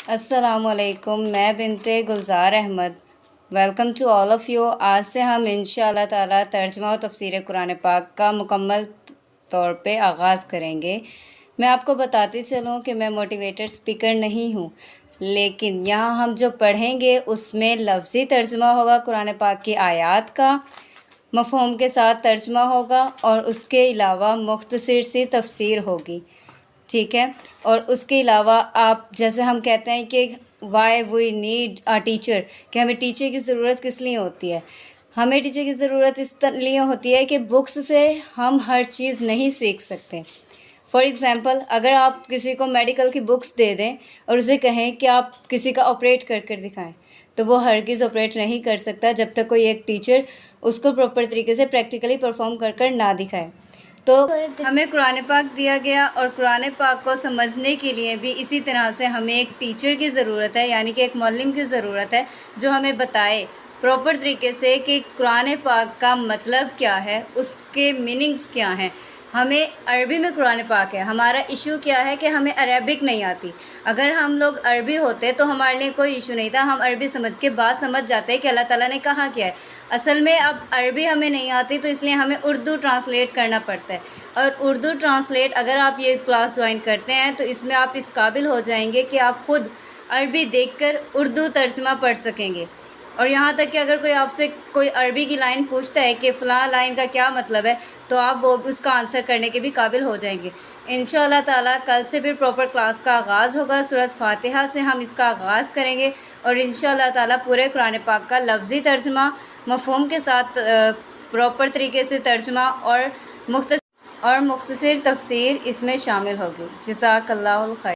السلام علیکم، میں بنت Gulzar Ahmed welcome to all of you. آج سے ہم انشاءاللہ تعالی ترجمہ و تفسیر قرآن پاک کا مکمل طور پہ آغاز کریں گے۔ میں آپ کو بتاتی چلوں کہ میں موٹیویٹر اسپیکر نہیں ہوں، لیکن یہاں ہم جو پڑھیں گے اس میں لفظی ترجمہ ہوگا قرآن پاک کی آیات کا، مفہوم کے ساتھ ترجمہ ہوگا اور اس کے علاوہ مختصر سی تفسیر ہوگی، ٹھیک ہے۔ اور اس کے علاوہ آپ جیسے ہم کہتے ہیں کہ why we need a teacher, کہ ہمیں ٹیچر کی ضرورت کس لیے ہوتی ہے؟ ہمیں ٹیچر کی ضرورت اس لیے ہوتی ہے کہ بکس سے ہم ہر چیز نہیں سیکھ سکتے۔ فار ایگزامپل، اگر آپ کسی کو میڈیکل کی بکس دے دیں اور اسے کہیں کہ آپ کسی کا آپریٹ کر کر دکھائیں، تو وہ ہرگز آپریٹ نہیں کر سکتا جب تک کوئی ایک ٹیچر اس کو پراپر طریقے سے پریکٹیکلی پرفارم کر کر نہ دکھائے۔ تو ہمیں قرآن پاک دیا گیا اور قرآن پاک کو سمجھنے کے لیے بھی اسی طرح سے ہمیں ایک ٹیچر کی ضرورت ہے، یعنی کہ ایک معلم کی ضرورت ہے جو ہمیں بتائے پراپر طریقے سے کہ قرآن پاک کا مطلب کیا ہے، اس کے میننگز کیا ہیں۔ ہمیں عربی میں قرآن پاک ہے، ہمارا ایشو کیا ہے کہ ہمیں عربک نہیں آتی۔ اگر ہم لوگ عربی ہوتے تو ہمارے لیے کوئی ایشو نہیں تھا، ہم عربی سمجھ کے بات سمجھ جاتے کہ اللہ تعالیٰ نے کہا کیا ہے۔ اصل میں اب عربی ہمیں نہیں آتی تو اس لیے ہمیں اردو ٹرانسلیٹ کرنا پڑتا ہے، اور اردو ٹرانسلیٹ اگر آپ یہ کلاس جوائن کرتے ہیں تو اس میں آپ اس قابل ہو جائیں گے کہ آپ خود عربی دیکھ کر اردو ترجمہ پڑھ سکیں گے۔ اور یہاں تک کہ اگر کوئی آپ سے کوئی عربی کی لائن پوچھتا ہے کہ فلاں لائن کا کیا مطلب ہے، تو آپ وہ اس کا آنسر کرنے کے بھی قابل ہو جائیں گے۔ انشاءاللہ تعالیٰ کل سے پھر پراپر کلاس کا آغاز ہوگا، سورۃ فاتحہ سے ہم اس کا آغاز کریں گے، اور انشاءاللہ تعالیٰ پورے قرآن پاک کا لفظی ترجمہ، مفہوم کے ساتھ پراپر طریقے سے ترجمہ اور مختصر تفسیر اس میں شامل ہوگی۔ جزاک اللہ خیر۔